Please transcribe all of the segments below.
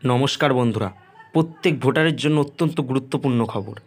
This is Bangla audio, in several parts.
নমস্কার বন্ধুরা, প্রত্যেক ভোটারের জন্য অত্যন্ত গুরুত্বপূর্ণ খবর।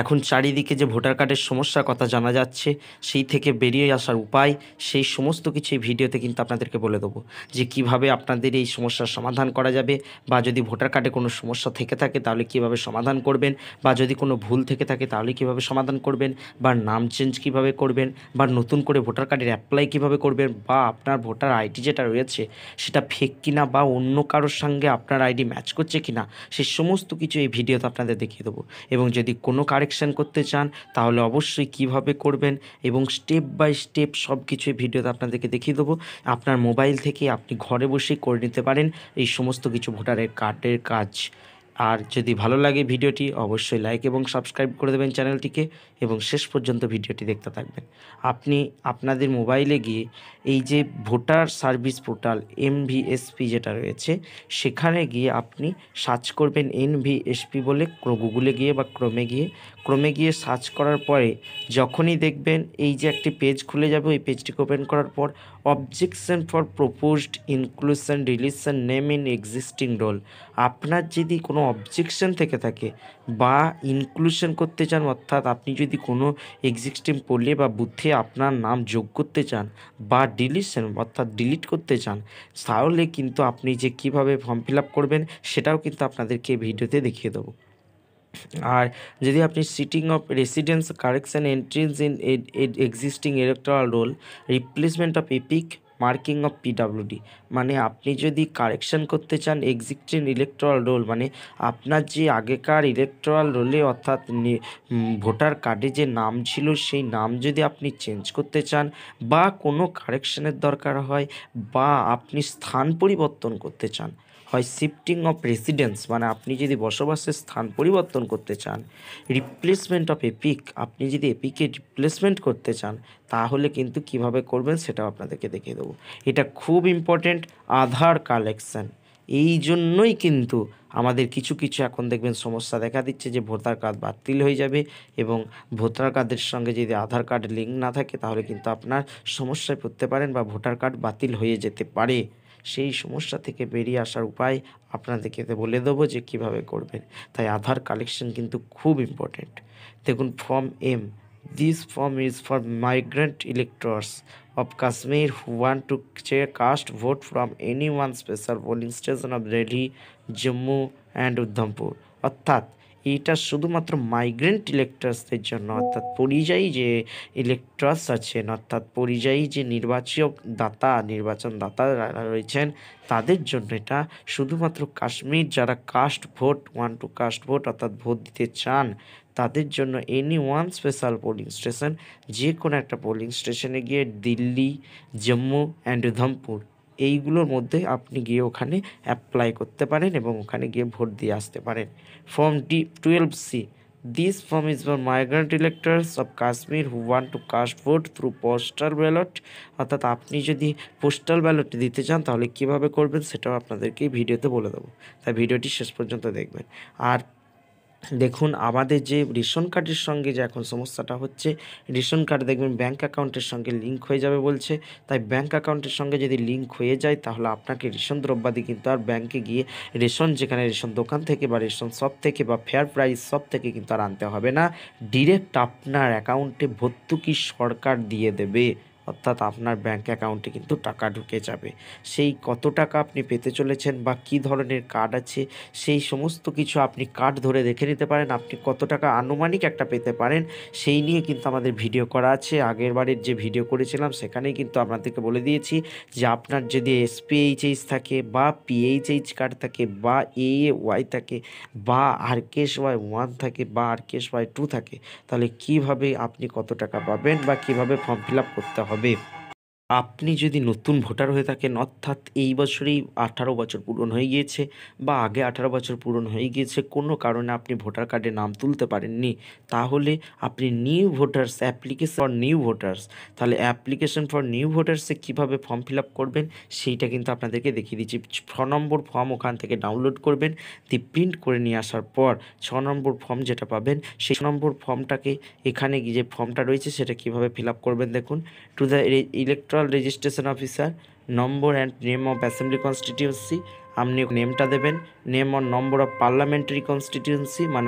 এখন চারিদিকে যে ভোটার কার্ডের সমস্যার কথা জানা যাচ্ছে, সেই থেকে বেরিয়ে আসার উপায়, সেই সমস্ত কিছু এই ভিডিওতে কিন্তু আপনাদেরকে বলে দেবো যে কিভাবে আপনাদের এই সমস্যার সমাধান করা যাবে, বা যদি ভোটার কার্ডে কোনো সমস্যা থেকে থাকে তাহলে কিভাবে সমাধান করবেন, বা যদি কোনো ভুল থেকে থাকে তাহলে কিভাবে সমাধান করবেন, বা নাম চেঞ্জ কিভাবে করবেন, বা নতুন করে ভোটার কার্ডের অ্যাপ্লাই কিভাবে করবেন, বা আপনার ভোটার আইডি যেটা রয়েছে সেটা ফেক কিনা বা অন্য কারোর সঙ্গে আপনার আইডি ম্যাচ করছে কিনা, সেই সমস্ত কিছু এই ভিডিওতে আপনাদের দেখিয়ে দেবো। এবং যদি কোনো কারেকশান করতে চান তাহলে অবশ্যই কিভাবে করবেন এবং স্টেপ বাই স্টেপ সব কিছু এই ভিডিওতে আপনাদেরকে দেখিয়ে দেবো। আপনার মোবাইল থেকে আপনি ঘরে বসেই করে নিতে পারেন এই সমস্ত কিছু ভোটারের কার্ডের কাজ। আর যদি ভালো লাগে ভিডিওটি অবশ্যই লাইক এবং সাবস্ক্রাইব করে দেবেন চ্যানেলটিকে, এবং শেষ পর্যন্ত ভিডিওটি দেখতে থাকবেন। আপনি আপনাদের মোবাইলে গিয়ে এই যে ভোটার সার্ভিস পোর্টাল MVSP যেটা রয়েছে, সেখানে গিয়ে আপনি সার্চ করবেন NVSP বলে, গুগলে গিয়ে বা ক্রোমে গিয়ে সার্চ করার পরে যখনই দেখবেন এই যে একটি পেজ খুলে যাবে, ওই পেজটিকে ওপেন করার পর objection for proposed inclusion deletion name in existing roll, আপনার যদি কোনো অবজেকশন থেকে থাকে বা ইনক্লুশন করতে চান, অর্থাৎ আপনি যদি কোনো এক্সিস্টিং পোলে বা বুথে আপনার নাম যোগ করতে চান, বা ডিলিশন অর্থাৎ ডিলিট করতে চান, তাহলে কিন্তু আপনি যে কিভাবে ফর্ম ফিল আপ করবেন সেটাও কিন্তু আপনাদেরকে ভিডিওতে দেখিয়ে দেবো। আর যদি আপনি shifting of residence correction entries in existing electoral roll replacement of EPIC marking of PWD, মানে আপনি যদি কারেকশন করতে চান এক্সিস্টিং ইলেকট্রাল রোল, মানে আপনার যে আগেকার ইলেকট্রাল রোলে অর্থাৎ ভোটার কার্ডে যে নাম ছিল সেই নাম যদি আপনি চেঞ্জ করতে চান, বা কোনো কারেকশনের দরকার হয়, বা আপনি স্থান পরিবর্তন করতে চান, হয় শিফটিং অফ রেসিডেন্স মানে আপনি যদি বসবাসের স্থান পরিবর্তন করতে চান, রিপ্লেসমেন্ট অফ এপিক আপনি যদি এপিকে রিপ্লেসমেন্ট করতে চান, তাহলে কিন্তু কিভাবে করবেন সেটাও আপনাদেরকে দেখিয়ে দেবো। এটা খুব ইম্পর্টেন্ট। আধার কালেকশান, এই জন্যই কিন্তু আমাদের কিছু কিছু এখন দেখবেন সমস্যা দেখা দিচ্ছে যে ভোটার কার্ড বাতিল হয়ে যাবে, এবং ভোটার কার্ডের সঙ্গে যদি আধার কার্ড লিঙ্ক না থাকে তাহলে কিন্তু আপনার সমস্যায় পড়তে পারেন বা ভোটার কার্ড বাতিল হয়ে যেতে পারে। সেই সমস্যা থেকে বেরিয়ে আসার উপায় আপনাদেরকে বলে দেবো যে কিভাবে করবেন। তাই আধার কালেকশন কিন্তু খুব ইম্পর্টেন্ট। দেখুন form M, this form is for migrant electors of Kashmir who want to cast vote from any one special polling station of Delhi, Jammu and Udhampur, অর্থাৎ এইটা শুধুমাত্র মাইগ্রেন্ট ইলেক্টর্সদের জন্য, অর্থাৎ পরিযায়ী যে ইলেক্টর্স আছেন, অর্থাৎ পরিযায়ী যে নির্বাচন দাতা রয়েছেন তাদের জন্য এটা। শুধুমাত্র কাশ্মীর যারা cast vote to cast vote অর্থাৎ ভোট দিতে চান তাদের জন্য any one special polling station, যে কোনো একটা পোলিং স্টেশনে গিয়ে দিল্লি, জম্মু অ্যান্ড উধমপুর এইগুলোর মধ্যে আপনি গিয়ে ওখানে অ্যাপ্লাই করতে পারেন এবং ওখানে গিয়ে ভোট দিয়ে আসতে পারেন। Form D12C, this form is for migrant electors of Kashmir who want to cast vote through postal ballot, অর্থাৎ আপনি যদি পোস্টাল ব্যালট দিতে চান তাহলে কীভাবে করবেন সেটাও আপনাদেরকে ভিডিওতে বলে দেবো, তাই ভিডিওটি শেষ পর্যন্ত দেখবেন। আর দেখুন আমাদের যে রেশন কার্ডের সঙ্গে যে এখন সমস্যাটা হচ্ছে, রেশন কার্ড দেখবেন ব্যাঙ্ক অ্যাকাউন্টের সঙ্গে লিঙ্ক হয়ে যাবে বলছে, তাই ব্যাঙ্ক অ্যাকাউন্টের সঙ্গে যদি লিঙ্ক হয়ে যায় তাহলে আপনাকে রেশন দ্রব্যাদি কিন্তু আর ব্যাঙ্কে গিয়ে রেশন, যেখানে রেশন দোকান থেকে বা রেশন শপ থেকে বা ফেয়ার প্রাইস শপ থেকে কিন্তু আর আনতে হবে না, ডিরেক্ট আপনার অ্যাকাউন্টে ভর্তুকি সরকার দিয়ে দেবে, অর্থাৎ আপনার ব্যাঙ্ক অ্যাকাউন্টে কিন্তু টাকা ঢুকে যাবে। সেই কত টাকা আপনি পেতে চলেছেন বা কী ধরনের কার্ড আছে সেই সমস্ত কিছু আপনি কার্ড ধরে দেখে নিতে পারেন, আপনি কত টাকা আনুমানিক একটা পেতে পারেন সেই নিয়ে কিন্তু আমাদের ভিডিও করা আছে। আগের বারের যে ভিডিও করেছিলাম সেখানেই কিন্তু আপনাদেরকে বলে দিয়েছি যে আপনার যদি SPHH থাকে বা PHH কার্ড থাকে বা AAY থাকে বা RKSY 1 থাকে বা RKSY 2 থাকে, তাহলে কিভাবে আপনি কত টাকা পাবেন বা কিভাবে ফর্ম ফিল আপ করতে হবে। আপনি যদি নতুন ভোটার হয়ে থাকেন, অর্থাৎ এই বছরেই 18 বছর পূরণ হয়ে গিয়েছে বা আগে 18 বছর পূরণ হয়ে গিয়েছে, কোনো কারণে আপনি ভোটার কার্ডে নাম তুলতে পারেননি, তাহলে আপনি new voters application for new voters, তাহলে অ্যাপ্লিকেশন ফর নিউ ভোটার্সে কীভাবে ফর্ম ফিল আপ করবেন সেইটা কিন্তু আপনাদেরকে দেখিয়ে দিচ্ছি। 6 নম্বর ফর্ম ওখান থেকে ডাউনলোড করবেন, দিয়ে প্রিন্ট করে নিয়ে আসার পর 6 নম্বর ফর্ম যেটা পাবেন সেই 6 নম্বর ফর্মটাকে এখানে যে ফর্মটা রয়েছে সেটা কীভাবে ফিল আপ করবেন দেখুন। To the electron electoral registration officer, number and name of assembly constituency, আপনি নেমটা দেবেন, name or number of parliamentary constituency মানে